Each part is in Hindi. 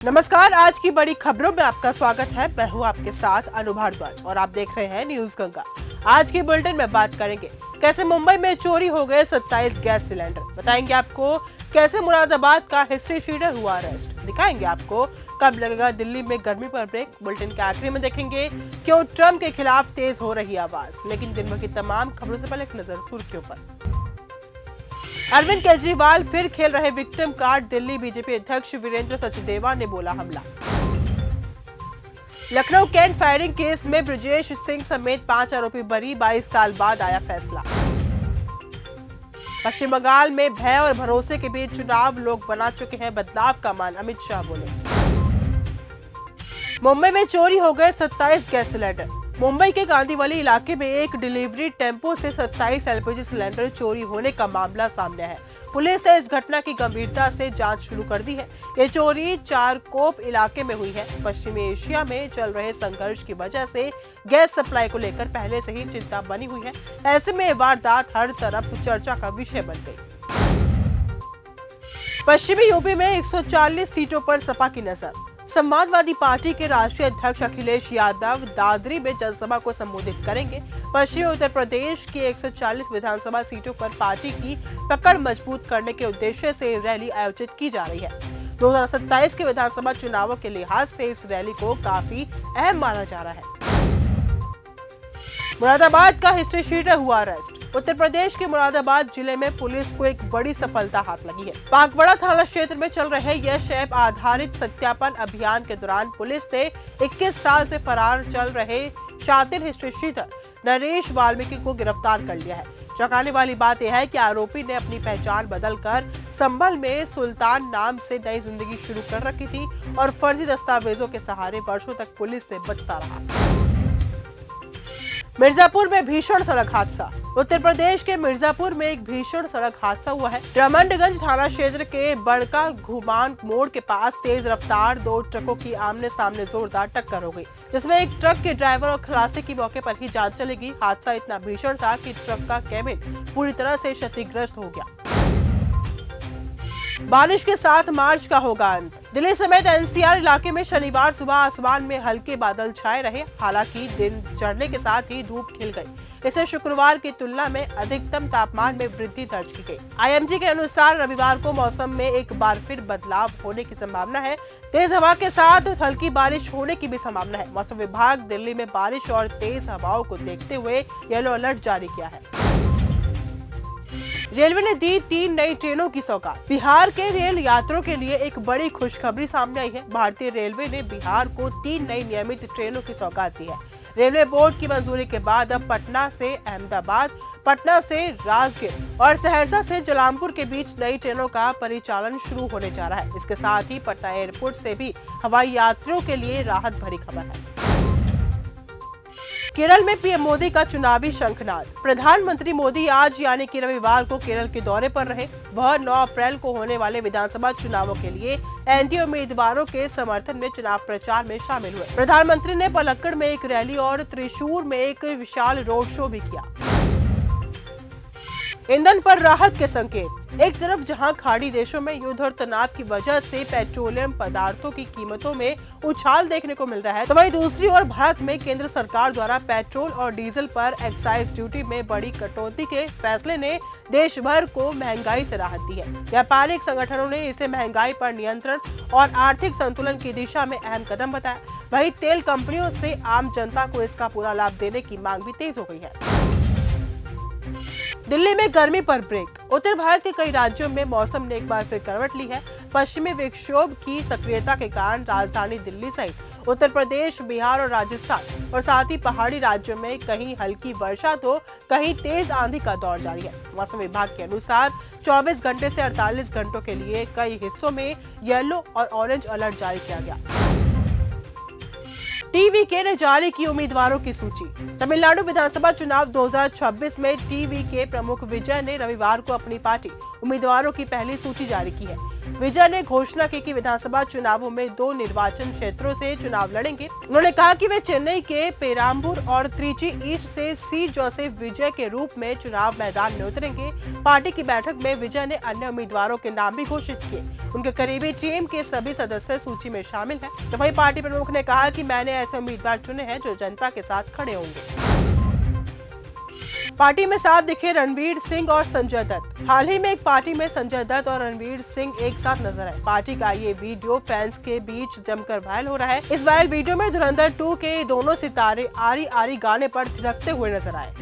नमस्कार, आज की बड़ी खबरों में आपका स्वागत है। मैं हूं आपके साथ अनु भारद्वाज और आप देख रहे हैं न्यूज गंगा। आज की बुलेटिन में बात करेंगे कैसे मुंबई में चोरी हो गए 27 गैस सिलेंडर। बताएंगे आपको कैसे मुरादाबाद का हिस्ट्री शीटर हुआ अरेस्ट। दिखाएंगे आपको कब लगेगा दिल्ली में गर्मी पर ब्रेक। बुलेटिन के आखिरी में देखेंगे क्यों ट्रंप के खिलाफ तेज हो रही आवाज। लेकिन दिन भर की तमाम खबरों से पहले एक नजर सुर्खियों पर। अरविंद केजरीवाल फिर खेल रहे विक्टिम कार्ड। दिल्ली बीजेपी अध्यक्ष वीरेंद्र सचदेवा ने बोला हमला। लखनऊ कैंट फायरिंग केस में ब्रजेश सिंह समेत 5 आरोपी बरी। 22 साल बाद आया फैसला। पश्चिम बंगाल में भय और भरोसे के बीच चुनाव, लोग बना चुके हैं बदलाव का मान, अमित शाह बोले। मुंबई में चोरी हो गए 27 गैस सिलेंडर। मुंबई के गांधीवाली इलाके में एक डिलीवरी टेम्पो से 27 एलपीजी सिलेंडर चोरी होने का मामला सामने है। पुलिस ने इस घटना की गंभीरता से जांच शुरू कर दी है। ये चोरी चारकोप इलाके में हुई है। पश्चिमी एशिया में चल रहे संघर्ष की वजह से गैस सप्लाई को लेकर पहले से ही चिंता बनी हुई है। ऐसे में वारदात हर तरफ चर्चा का विषय बन गई। पश्चिमी यूपी में 140 सीटों पर सपा की नजर। समाजवादी पार्टी के राष्ट्रीय अध्यक्ष अखिलेश यादव दादरी में जनसभा को संबोधित करेंगे। पश्चिमी उत्तर प्रदेश की 140 विधानसभा सीटों पर पार्टी की पकड़ मजबूत करने के उद्देश्य से रैली आयोजित की जा रही है। 2027 के विधानसभा चुनावों के लिहाज से इस रैली को काफी अहम माना जा रहा है। मुरादाबाद का हिस्ट्री शीटर हुआ अरेस्ट। उत्तर प्रदेश के मुरादाबाद जिले में पुलिस को एक बड़ी सफलता हाथ लगी है। पाकबड़ा थाना क्षेत्र में चल रहे यश ऐप आधारित सत्यापन अभियान के दौरान पुलिस ने 21 साल से फरार चल रहे शातिर हिस्ट्री शीटर नरेश वाल्मीकि को गिरफ्तार कर लिया है। चौंकाने वाली बात यह है कि आरोपी ने अपनी पहचान बदलकर संभल में सुल्तान नाम से नई जिंदगी शुरू कर रखी थी और फर्जी दस्तावेजों के सहारे वर्षों तक पुलिस से बचता रहा। मिर्जापुर में भीषण सड़क हादसा। उत्तर प्रदेश के मिर्जापुर में एक भीषण सड़क हादसा हुआ है। रमंडगंज थाना क्षेत्र के बड़का घुमान मोड़ के पास तेज रफ्तार 2 ट्रकों की आमने सामने जोरदार टक्कर हो गई, जिसमें एक ट्रक के ड्राइवर और खलासी की मौके पर ही जान चली गई। हादसा इतना भीषण था कि ट्रक का केबिन पूरी तरह से क्षतिग्रस्त हो गया। बारिश के साथ मार्च का होगा अंत। दिल्ली समेत एनसीआर इलाके में शनिवार सुबह आसमान में हल्के बादल छाए रहे। हालांकि दिन चढ़ने के साथ ही धूप खिल गई। इससे शुक्रवार की तुलना में अधिकतम तापमान में वृद्धि दर्ज की गई। आईएमडी के अनुसार रविवार को मौसम में एक बार फिर बदलाव होने की संभावना है। तेज हवा के साथ हल्की बारिश होने की भी संभावना है। मौसम विभाग दिल्ली में बारिश और तेज हवाओं को देखते हुए येलो अलर्ट जारी किया है। रेलवे ने दी 3 नई ट्रेनों की सौगात। बिहार के रेल यात्रियों के लिए एक बड़ी खुशखबरी सामने आई है। भारतीय रेलवे ने बिहार को 3 नई नियमित ट्रेनों की सौगात दी है। रेलवे बोर्ड की मंजूरी के बाद अब पटना से अहमदाबाद, पटना से राजगीर और सहरसा से जलालपुर के बीच नई ट्रेनों का परिचालन शुरू होने जा रहा है। इसके साथ ही पटना एयरपोर्ट से भी हवाई यात्रियों के लिए राहत भरी खबर है। केरल में पीएम मोदी का चुनावी शंखनाद। प्रधानमंत्री मोदी आज यानी कि रविवार को केरल के दौरे पर रहे। वह 9 अप्रैल को होने वाले विधानसभा चुनावों के लिए एनडीए उम्मीदवारों के समर्थन में चुनाव प्रचार में शामिल हुए। प्रधानमंत्री ने पलक्कड़ में एक रैली और त्रिशूर में एक विशाल रोड शो भी किया। ईंधन पर राहत के संकेत। एक तरफ जहां खाड़ी देशों में युद्ध और तनाव की वजह से पेट्रोलियम पदार्थों की कीमतों में उछाल देखने को मिल रहा है, तो वहीं दूसरी ओर भारत में केंद्र सरकार द्वारा पेट्रोल और डीजल पर एक्साइज ड्यूटी में बड़ी कटौती के फैसले ने देश भर को महंगाई से राहत दी है। व्यापारिक संगठनों ने इसे महंगाई पर नियंत्रण और आर्थिक संतुलन की दिशा में अहम कदम बताया। वहीं तेल कंपनियों से आम जनता को इसका पूरा लाभ देने की मांग भी तेज हो गई है। दिल्ली में गर्मी पर ब्रेक। उत्तर भारत के कई राज्यों में मौसम ने एक बार फिर करवट ली है। पश्चिमी विक्षोभ की सक्रियता के कारण राजधानी दिल्ली सहित उत्तर प्रदेश, बिहार और राजस्थान और साथ ही पहाड़ी राज्यों में कहीं हल्की वर्षा तो कहीं तेज आंधी का दौर जारी है। मौसम विभाग के अनुसार 24 घंटे से 48 घंटों के लिए कई हिस्सों में येलो और ऑरेंज अलर्ट जारी किया गया। टीवीके ने जारी की उम्मीदवारों की सूची। तमिलनाडु विधानसभा चुनाव 2026 में टीवीके प्रमुख विजय ने रविवार को अपनी पार्टी उम्मीदवारों की पहली सूची जारी की है। विजय ने घोषणा की कि विधानसभा चुनावों में 2 निर्वाचन क्षेत्रों से चुनाव लड़ेंगे। उन्होंने कहा कि वे चेन्नई के पेराम्बूर और त्रिची ईस्ट से सी जोसेफ विजय के रूप में चुनाव मैदान में उतरेंगे। पार्टी की बैठक में विजय ने अन्य उम्मीदवारों के नाम भी घोषित किए। उनके करीबी टीम के सभी सदस्य सूची में शामिल हैं। तो वहीं पार्टी प्रमुख ने कहा कि मैंने ऐसे उम्मीदवार चुने हैं जो जनता के साथ खड़े होंगे। पार्टी में साथ दिखे रणवीर सिंह और संजय दत्त। हाल ही में एक पार्टी में संजय दत्त और रणवीर सिंह एक साथ नजर आए। पार्टी का ये वीडियो फैंस के बीच जमकर वायरल हो रहा है। इस वायरल वीडियो में धुरंधर 2 के दोनों सितारे आरी आरी गाने पर थिरकते हुए नजर आए।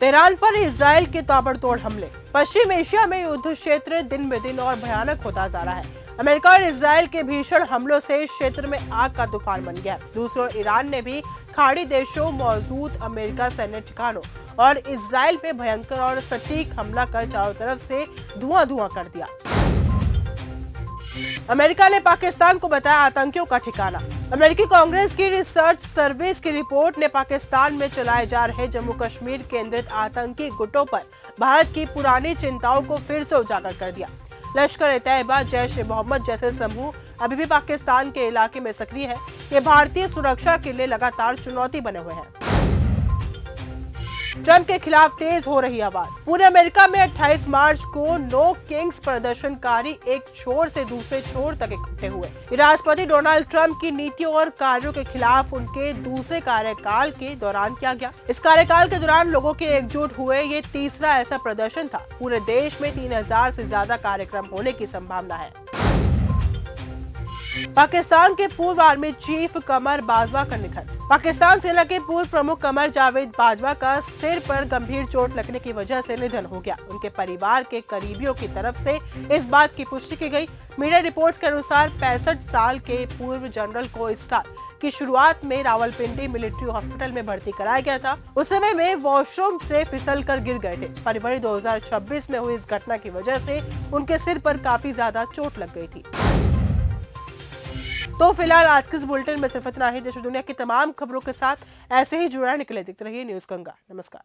तेहरान पर इजराइल के ताबड़तोड़ हमले। पश्चिम एशिया में युद्ध क्षेत्र दिन ब दिन और भयानक होता जा रहा है। अमेरिका और इजराइल के भीषण हमलों से इस क्षेत्र में आग का तूफान बन गया। दूसरी ओर ईरान ने भी खाड़ी देशों मौजूद अमेरिका सैन्य ठिकानों और इजराइल पे भयंकर और सटीक हमला कर चारों तरफ से धुआं कर दिया। अमेरिका ने पाकिस्तान को बताया आतंकियों का ठिकाना। अमेरिकी कांग्रेस की रिसर्च सर्विस की रिपोर्ट ने पाकिस्तान में चलाए जा रहे जम्मू कश्मीर केंद्रित आतंकी गुटों पर भारत की पुरानी चिंताओं को फिर से उजागर कर दिया। लश्कर-ए-तैयबा, जैश-ए-मोहम्मद जैसे समूह अभी भी पाकिस्तान के इलाके में सक्रिय है। ये भारतीय सुरक्षा के लिए लगातार चुनौती बने हुए हैं। ट्रंप के खिलाफ तेज हो रही आवाज। पूरे अमेरिका में 28 मार्च को नो किंग्स प्रदर्शनकारी एक छोर से दूसरे छोर तक इकट्ठे हुए। राष्ट्रपति डोनाल्ड ट्रंप की नीतियों और कार्यों के खिलाफ उनके दूसरे कार्यकाल के दौरान किया गया। इस कार्यकाल के दौरान लोगों के एकजुट हुए ये तीसरा ऐसा प्रदर्शन था। पूरे देश में 3000 से ज्यादा कार्यक्रम होने की संभावना है। पाकिस्तान के पूर्व आर्मी चीफ कमर बाजवा का निधन। पाकिस्तान सेना के पूर्व प्रमुख कमर जावेद बाजवा का सिर पर गंभीर चोट लगने की वजह से निधन हो गया। उनके परिवार के करीबियों की तरफ से इस बात की पुष्टि की गई। मीडिया रिपोर्ट्स के अनुसार 65 साल के पूर्व जनरल को इस साल की शुरुआत में रावलपिंडी मिलिट्री हॉस्पिटल में भर्ती कराया गया था। उस समय में वॉशरूम से फिसलकर गिर गए थे। फरवरी 2026 में हुई इस घटना की वजह से उनके सिर पर काफी ज्यादा चोट लग गई थी। तो फिलहाल आज के इस बुलेटिन में सिर्फ इतना ही। देश और दुनिया की तमाम खबरों के साथ ऐसे ही जुड़ा निकले। देखते रहिए न्यूज़ गंगा। नमस्कार।